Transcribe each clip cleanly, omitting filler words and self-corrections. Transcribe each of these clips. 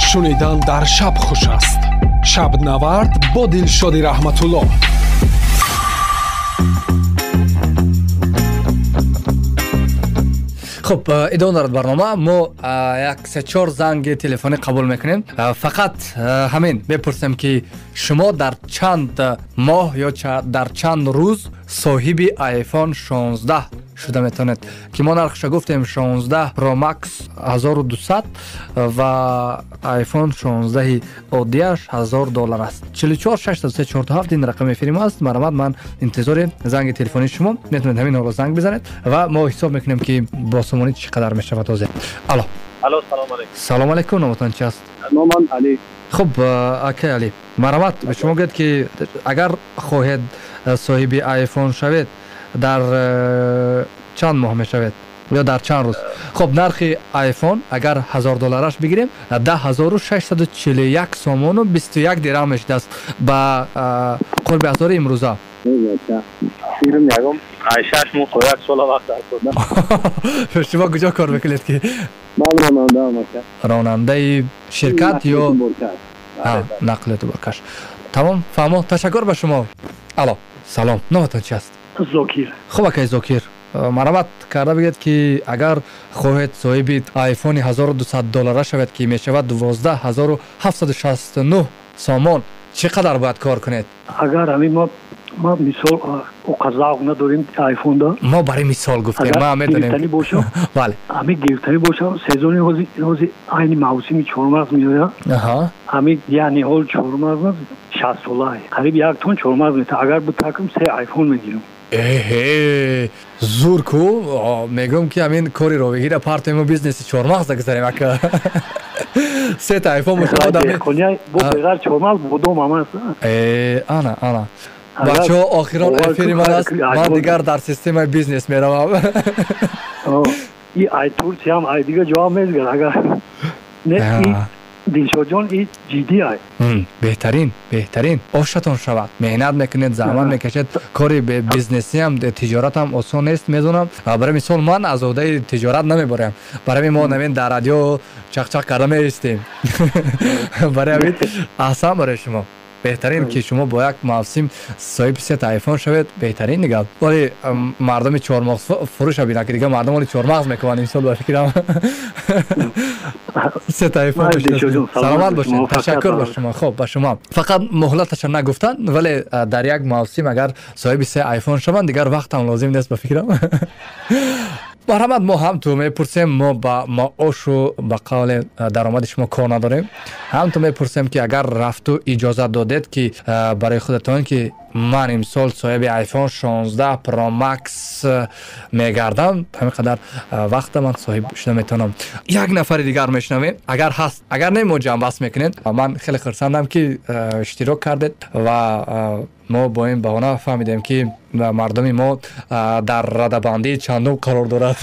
шунидан дар шаб хуш аст. Шабнавард бо Дилшоди Раҳматулло. خب ادامه دارد برنامه. ما یک 3-4 زنگ تلفنی قبول میکنیم. فقط همین بپرسیم که شما در چند ماه یا در چند روز صاحب آیفون 16 شده میتونید که ما نرخش گفتیم 16 پرو مکس 1200 و آیفون 16 عادیش $1000 است. 44 634 این رقم فریم است. مرحمت، من انتظار زنگ تلفنی شما. میتونید همین رو زنگ بزنید و ما حساب میکنیم که با سمونی چقدر میشه توضیح. الو الو، سلام علیکم. سلام علیکم. نامتان چی است؟ نامم علی. خب اکی علی، مرحمت. به شما گفت که اگر خواهید صاحب آیفون شوید در چند ماه می شود یا در چند روز؟ خب نرخ آیفون اگر $1000 بگیریم 10,641 سومون و 21 درهم میشه است با قرب 1000 امروزه. فیلم یکم 6 ماه یک سال وقت داشتم. شما کجا کار میکنید که؟ من راننده ام. راننده شرکت یا نقل برکش؟ تمام، فهمو. تشکر به شما. الو سلام، نامتان چی است؟ زاکیر. خب اکی زاکیر، مرحمت کرده بگید که اگر خواهید صاحب آیفون $1200 شود که می شود 12,769 سومون، چقدر باید کار کنید؟ اگر همین ما مثال اوقات نداریم آیفون دا. ما برای مثال گفتیم، ما میدونیم. گرفتنی باشم. بله. همین گرفتنی باشم سزونی هزی این موسمی چهارمغز میاد. همین یعنی حال چهارمغز 60 ساله. قریب 1 تن چهارمغز میشه. اگر بتاکم 3 آیفون میگیرم. زور کو. میگم که همین کاری رو بگیره پارت ما بیزنس چهارمغز دگذاریم اکا. 3 تا آیفون میشه دادم. کنیا با بغیر چهارمغز بودم اما. انا بچه ها آخران افیری من است. من دیگر در سیستم بیزنس میروم. این ای تورسی هم ای دیگه جواب میزگر اگر نه این دلشاد جان این جدی ای. بهترین آشتون شود. مهنت میکنید، زحمت میکشید. کاری به بیزنسی هم تجارت هم آسان نیست میدونم. برای مثال من از عهده تجارت نمیبرم. برای ما نمین در رادیو چق کرده میستیم. برای همین آسان برای شما. بهترین که شما با یک موسم صاحب 3 تا آیفون شوید، بهترین دیگه. ولی مردم 4 مغز فروش ببینن که دیگه مردم ولی 4 مغز میکنن امسال با فکرم 3 تا آیفون داشته. سلامت باشین. تشکر به شما. خب به شما فقط مهلتش نگفتن ولی در یک موسم اگر صاحب 3 آیفون شوند دیگر وقت هم لازم نیست به فکرم. مرحمت، ما هم تو میپرسیم، ما با معاش و با قول درآمد شما کار نداریم. هم تو میپرسیم که اگر رفت و اجازه دادید که برای خودتون که من امسال صاحب آیفون 16 پرو مکس میگردم، همین قدر وقت من صاحب شده میتونم. یک نفر دیگر میشنویم اگر هست، اگر نه ما جمع بس میکنید. من خیلی خرسندم که اشتراک کردید و ما با این بهانه فهمیدیم که مردم ما در ردبندی چندم قرار دارد.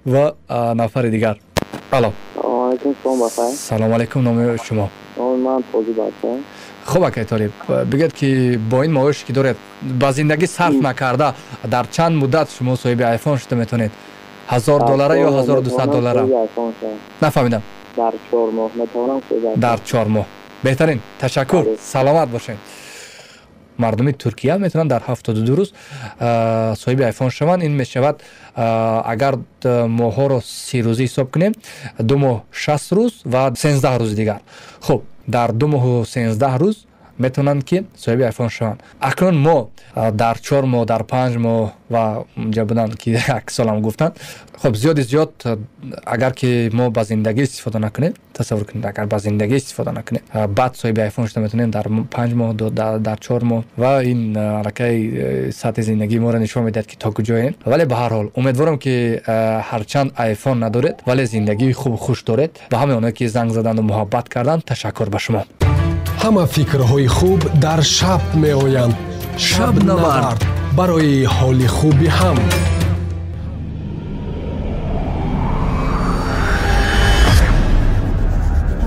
و نفر دیگر. الو سلام علیکم. نام شما؟ من فوزی باشم. خب اکی طالب، بگید که با این معاش که دارید با زندگی صرف نکرده در چند مدت شما صاحب آیفون شده میتونید؟ $1000 یا $1200؟ نفهمیدم. در 4 ماه میتونم. در 4 ماه. بهترین. تشکر. سلامت باشین. مردم ترکیه میتونن در 72 روز صاحب آیفون شوند. این میشود اگر ماه ها رو 30 روزی حساب کنیم 2 ماه 60 روز و 13 روز دیگر. خب در 2 ماه و 13 روز میتونن که صاحب آیفون شوند. اکنون ما در 4 ماه، در 5 ماه و اونجا بودن که 1 سال هم گفتن. خب زیاد اگر که ما با زندگی استفاده نکنیم، تصور کنید اگر با زندگی استفاده نکنیم بعد صاحب آیفون شده میتونیم در 5 ماه در 4 ماه و این حرکت سطح زندگی ما را نشون میدهد که تا کجاییم. ولی به هر حال امیدوارم که هرچند آیفون ندارید ولی زندگی خوب و خوش دارید. به همه اونایی که زنگ زدن و محبت کردن تشکر به شما. همه فکرهای خوب در شب می آیند. شب نورد برای حال خوبی هم.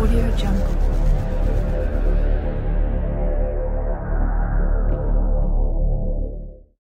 Audio Jungle.